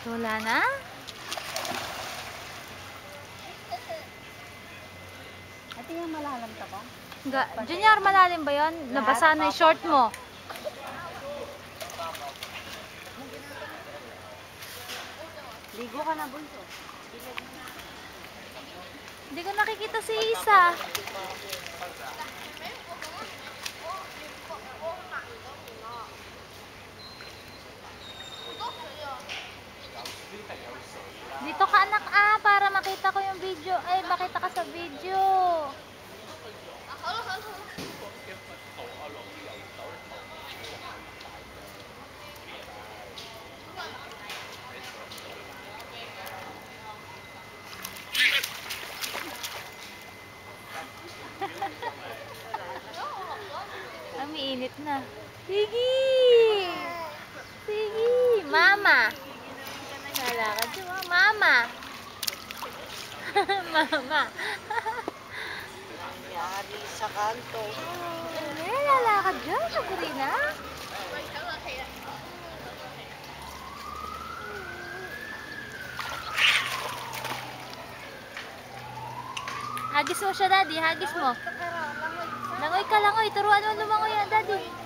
Wala na? Ito yung malalam ka ba? Junior, malalim ba yun? Nabasa na yung short mo. Ligo ka na, bunso. Hindi ko nakikita si Isa. Dito ka anak para makita ko yung video. Ay, makita ka sa video. Umiinit na. Sige! Sige! Mama! Lalakad siya. Mama! Mama! Nangyari sa kanto. Lalakad dyan, Sabrina. Hagis mo siya, Daddy. Hagis mo. Langoy ka, langoy. Turuan mo lumangoy yan, Daddy.